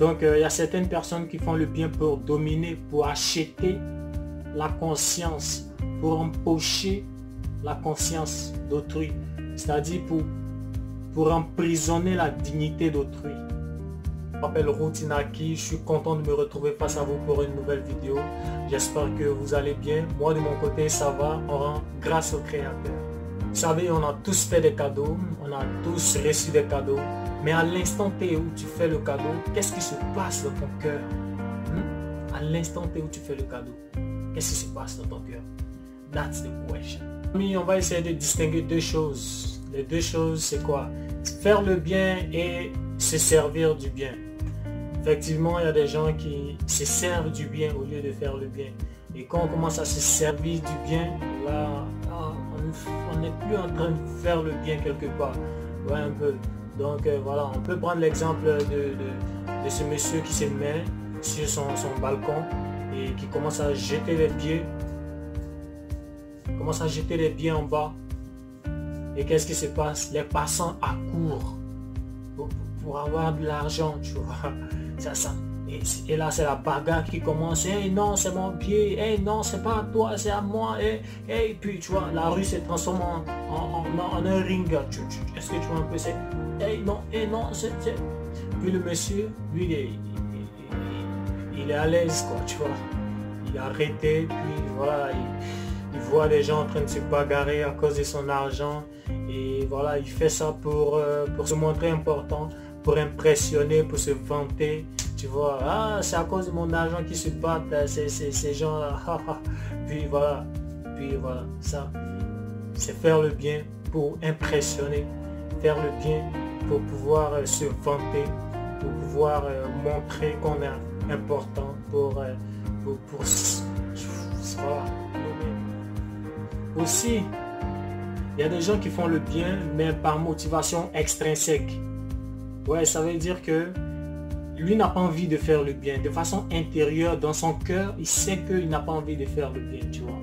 Donc il y a certaines personnes qui font le bien pour dominer, pour acheter la conscience, pour empocher la conscience d'autrui, c'est-à-dire pour emprisonner la dignité d'autrui. Je m'appelle Routinaki, je suis content de me retrouver face à vous pour une nouvelle vidéo. J'espère que vous allez bien. Moi de mon côté ça va, on rend grâce au Créateur. Vous savez, on a tous fait des cadeaux, on a tous reçu des cadeaux, mais à l'instant T où tu fais le cadeau, qu'est-ce qui se passe dans ton cœur? À l'instant T où tu fais le cadeau, qu'est-ce qui se passe dans ton cœur? That's the question. On va essayer de distinguer deux choses. Les deux choses, c'est quoi? Faire le bien et se servir du bien. Effectivement, il y a des gens qui se servent du bien au lieu de faire le bien. Et quand on commence à se servir du bien, là, on n'est plus en train de faire le bien quelque part. Ouais, un peu. Donc voilà, on peut prendre l'exemple de ce monsieur qui se met sur son balcon et qui commence à jeter les billets. Commence à jeter les billets en bas. Et qu'est-ce qui se passe? Les passants accourent pour avoir de l'argent, tu vois. Ça. Et là, c'est la bagarre qui commence. Hey, non, c'est mon billet. Hey, non, c'est pas à toi, c'est à moi. Hey, puis, tu vois, la rue se transforme en un ring. Est-ce que tu vois un peu? C'est hey, non, c'est... Puis le monsieur, lui, il est à l'aise, quoi, tu vois. Il est arrêté, puis voilà, il voit des gens en train de se bagarrer à cause de son argent. Et voilà, il fait ça pour se montrer important, pour impressionner, pour se vanter. Tu vois, ah, c'est à cause de mon argent qui se battent, ces gens-là. Puis voilà, ça, c'est faire le bien pour impressionner, faire le bien pour pouvoir se vanter, pour pouvoir montrer qu'on est important, pour voilà. Aussi, il y a des gens qui font le bien, mais par motivation extrinsèque. Ouais, ça veut dire que lui n'a pas envie de faire le bien. De façon intérieure, dans son cœur, il sait qu'il n'a pas envie de faire le bien, tu vois.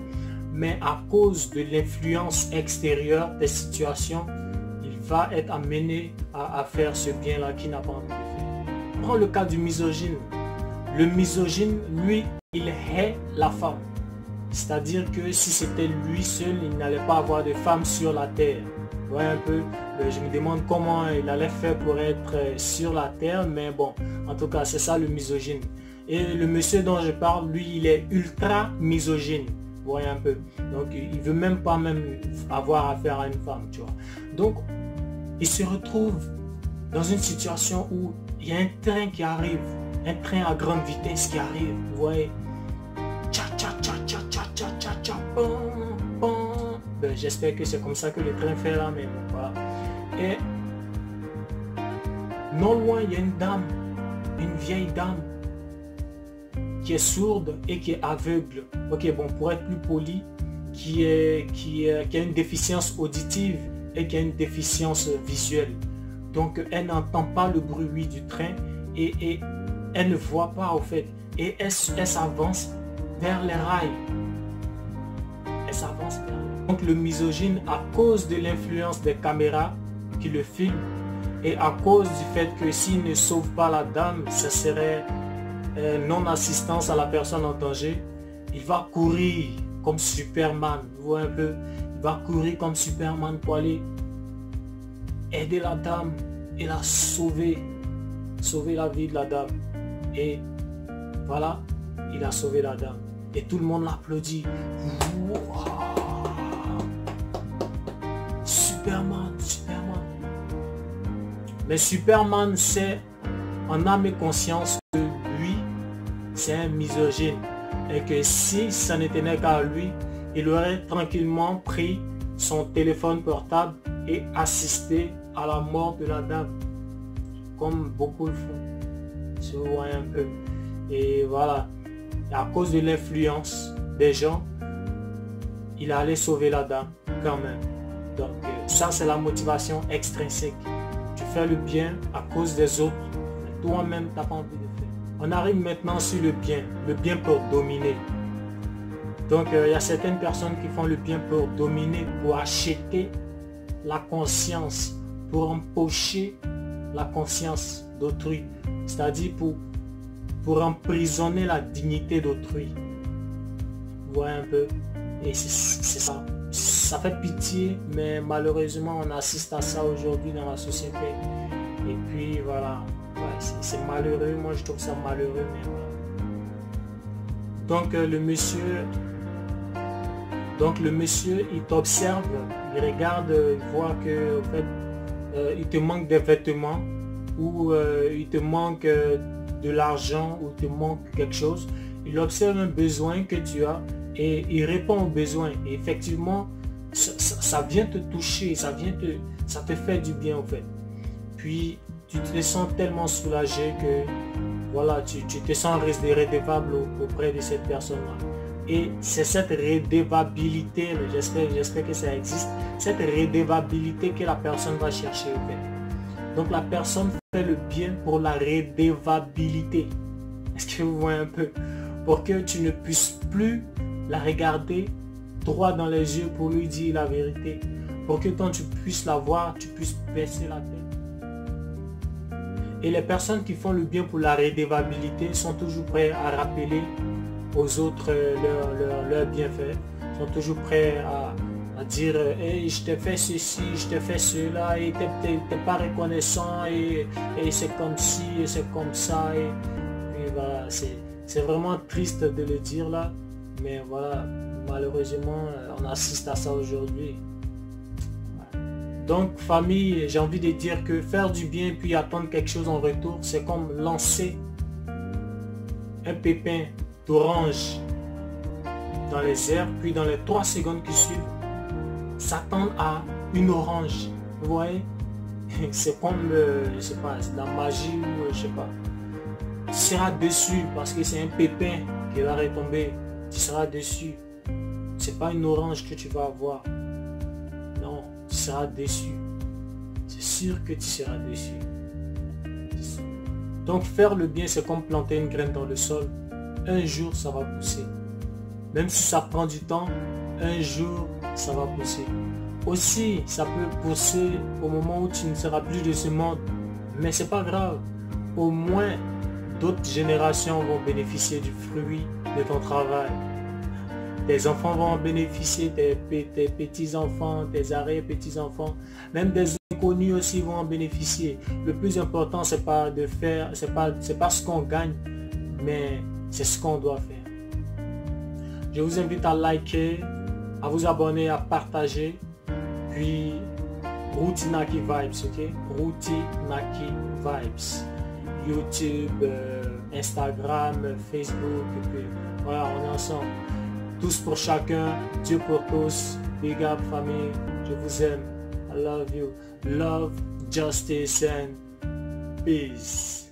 Mais à cause de l'influence extérieure des situations, il va être amené à faire ce bien-là qu'il n'a pas envie de faire. Prends le cas du misogyne. Le misogyne, lui, il hait la femme. C'est-à-dire que si c'était lui seul, il n'allait pas avoir de femme sur la terre. Ouais, un peu, je me demande comment il allait faire pour être sur la terre, mais bon, en tout cas, c'est ça le misogyne. Et le monsieur dont je parle, lui, il est ultra misogyne. Vous voyez un peu. Donc, il veut même pas avoir affaire à une femme, tu vois. Donc, il se retrouve dans une situation où il y a un train qui arrive, un train à grande vitesse qui arrive, vous voyez. J'espère que c'est comme ça que le train fait là, mais bon, voilà. Et non loin, il y a une dame, une vieille dame qui est sourde et qui est aveugle. Ok, bon, pour être plus poli, qui a une déficience auditive et qui a une déficience visuelle. Donc, elle n'entend pas le bruit du train et elle ne voit pas, au fait. Et elle s'avance vers les rails. Elle s'avance vers les rails. Donc le misogyne, à cause de l'influence des caméras qui le filment et à cause du fait que s'il ne sauve pas la dame, ce serait non-assistance à la personne en danger, il va courir comme Superman, vous voyez un peu, il va courir comme Superman pour aller aider la dame et la sauver la vie de la dame. Et voilà, il a sauvé la dame. Et tout le monde l'applaudit. Wow. Superman. Mais Superman sait en âme et conscience que lui, c'est un misogyne. Et que si ça ne tenait qu'à lui, il aurait tranquillement pris son téléphone portable et assisté à la mort de la dame. Comme beaucoup le font. Si vous voyez un peu. Et voilà. Et à cause de l'influence des gens, il allait sauver la dame quand même. Donc ça, c'est la motivation extrinsèque. Tu fais le bien à cause des autres, mais toi-même, tu n'as pas envie de faire. On arrive maintenant sur le bien pour dominer. Donc il y a certaines personnes qui font le bien pour dominer, pour acheter la conscience, pour empocher la conscience d'autrui. C'est-à-dire pour emprisonner la dignité d'autrui. Vous voyez un peu? Et c'est ça. Ça fait pitié, mais malheureusement, on assiste à ça aujourd'hui dans la société. Et puis voilà, ouais, c'est malheureux. Moi, je trouve ça malheureux, mais voilà. Donc le monsieur, il t'observe, il regarde, il voit que en fait, il te manque des vêtements ou il te manque de l'argent ou il te manque quelque chose. Il observe un besoin que tu as et il répond au besoin. Et effectivement, ça vient te toucher, ça te fait du bien en fait. Puis tu te sens tellement soulagé que voilà, tu te sens redevable auprès de cette personne-là. Et c'est cette redevabilité, j'espère que ça existe, cette redevabilité que la personne va chercher au fait. Donc la personne fait le bien pour la redevabilité. Est-ce que vous voyez un peu? Pour que tu ne puisses plus la regarder droit dans les yeux pour lui dire la vérité. Pour que quand tu puisses la voir, tu puisses baisser la tête. Et les personnes qui font le bien pour la redevabilité sont toujours prêts à rappeler aux autres leurs bienfaits. Sont toujours prêts à dire hey, je t'ai fait ceci, je t'ai fait cela, et t'es pas reconnaissant, et c'est comme ci, et c'est comme ça. Et voilà, c'est vraiment triste de le dire là. Mais voilà, malheureusement, on assiste à ça aujourd'hui. Donc famille, j'ai envie de dire que faire du bien puis attendre quelque chose en retour, c'est comme lancer un pépin d'orange dans les airs, puis dans les 3 secondes qui suivent, s'attendre à une orange. Vous voyez? C'est comme, je sais pas, c'est de la magie ou je sais pas. Tu seras déçu parce que c'est un pépin qui va retomber. Tu seras déçu. C'est pas une orange que tu vas avoir. Non, tu seras déçu. C'est sûr que tu seras déçu. Donc faire le bien, c'est comme planter une graine dans le sol. Un jour, ça va pousser. Même si ça prend du temps, un jour, ça va pousser. Aussi, ça peut pousser au moment où tu ne seras plus de ce monde. Mais c'est pas grave. Au moins, d'autres générations vont bénéficier du fruit de ton travail. Tes enfants vont en bénéficier, tes petits-enfants, tes arrière-petits-enfants, même des inconnus aussi vont en bénéficier. Le plus important, c'est pas de faire, c'est pas ce qu'on gagne, mais c'est ce qu'on doit faire. Je vous invite à liker, à vous abonner, à partager, puis Routinaki Vibes, ok? Routinaki Vibes. YouTube, Instagram, Facebook, et puis voilà, on est ensemble. Tous pour chacun, Dieu pour tous. Big up famille, je vous aime. I love you. Love, justice and peace.